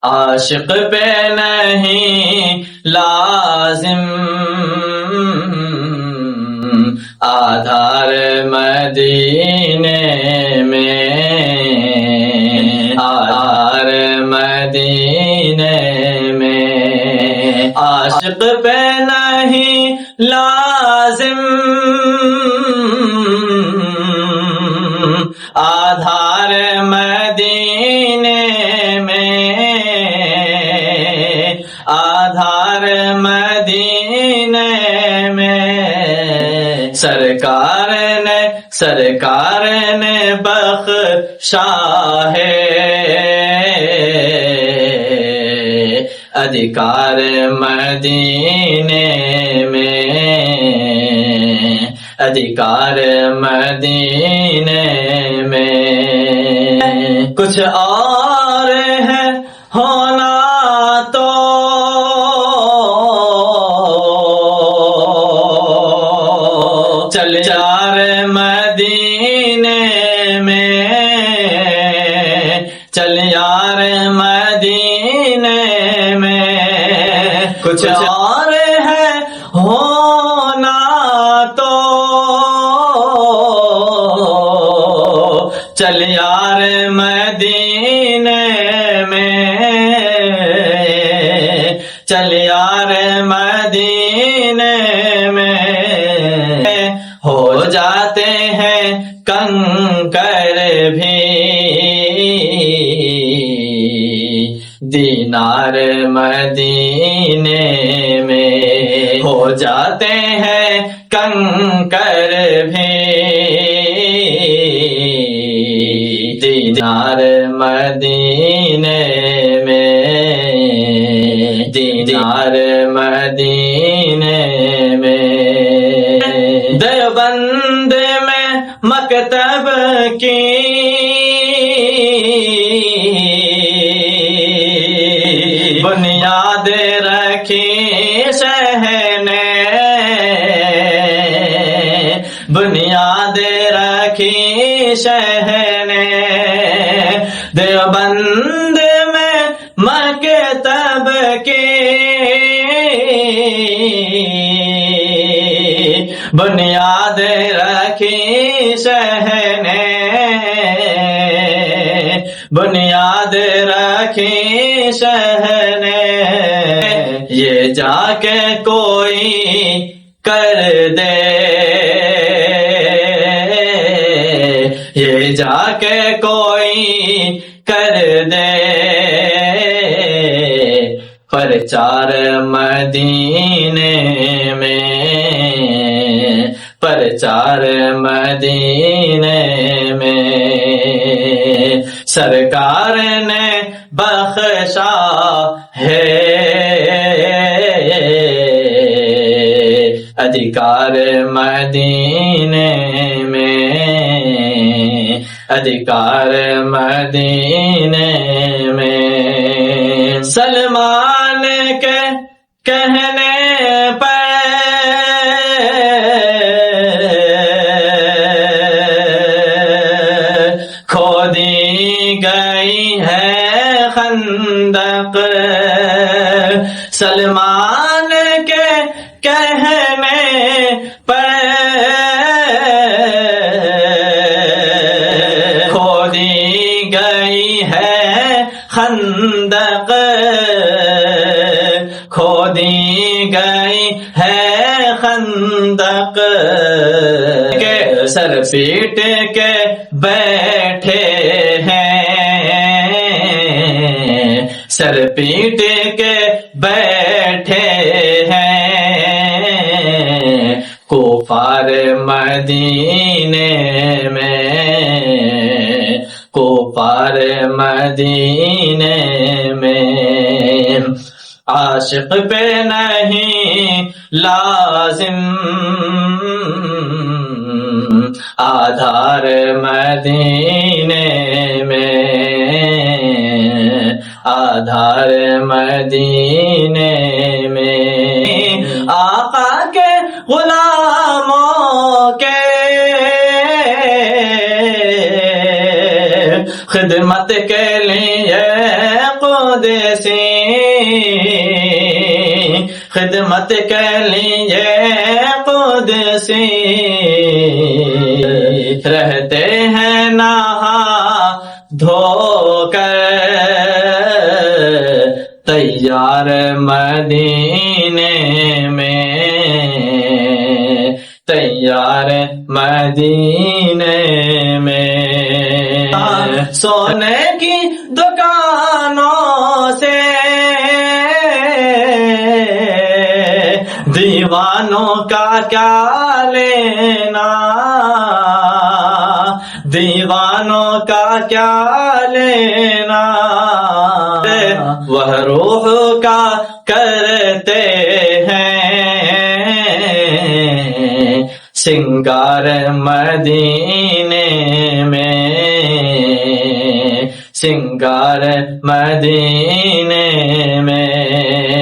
عاشق پہ نہیں لازم آدھار مدینے میں، آدھار مدینے میں، عاشق پہ نہیں لازم آدھار مدینے میں، آدھار مدینے میں، سرکار نے بخشا ہے ادھکار مدینے میں، ادھکار مدینے میں، کچھ اور ہے ہونا تو چل یار مدینے میں، چل یار مدینے میں، کچھ اور ہے ہونا تو چل یار مدینے میں، چل یار مدینے میں، ہو جاتے ہیں کنکر بھی دینار مدینے میں، ہو جاتے ہیں کنکر بھی دینار مدینے میں، دینار مدینے میں، دیوبند میں مکتب کی بنیاد رکھی شیخ نے، بنیاد رکھی شیخ نے، دیوبند میں مکتب کی بنیاد رکھی شیخ نے، بنیاد رکھی شیخ نے، یہ جا کے کوئی کر دے، یہ جا کے کوئی کر دے پرچار مدینے میں، پرچار مدینے میں، سرکار نے بخشا ہے ادھکار مدینے میں، ادھکار مدینے میں، سلمان کے کہنے پر کھودی گئی ہے خندق، سلمان کے کہنے پر کھودی گئی ہے خندق، کھودی گئی ہے خندق، کے سر پیٹ کے بیٹھے ہیں، سر پیٹ کے بیٹھے ہیں کفار مدینے میں، کفار مدینے میں، عاشق پہ نہیں لازم آدھار مدینے میں، آدھار مدینے میں، آقا کے غلاموں کے خدمت کے لیے خود سی خدمت کے لیے قدسی رہتے ہیں نہا دھو کر تیار مدینے میں، تیار مدینے میں، سونے کی دکانوں سے دیوانوں کا کیا لینا، دیوانوں کا کیا لینا، وہ روح کا کرتے ہیں سنگار مدینے میں، سنگار مدینے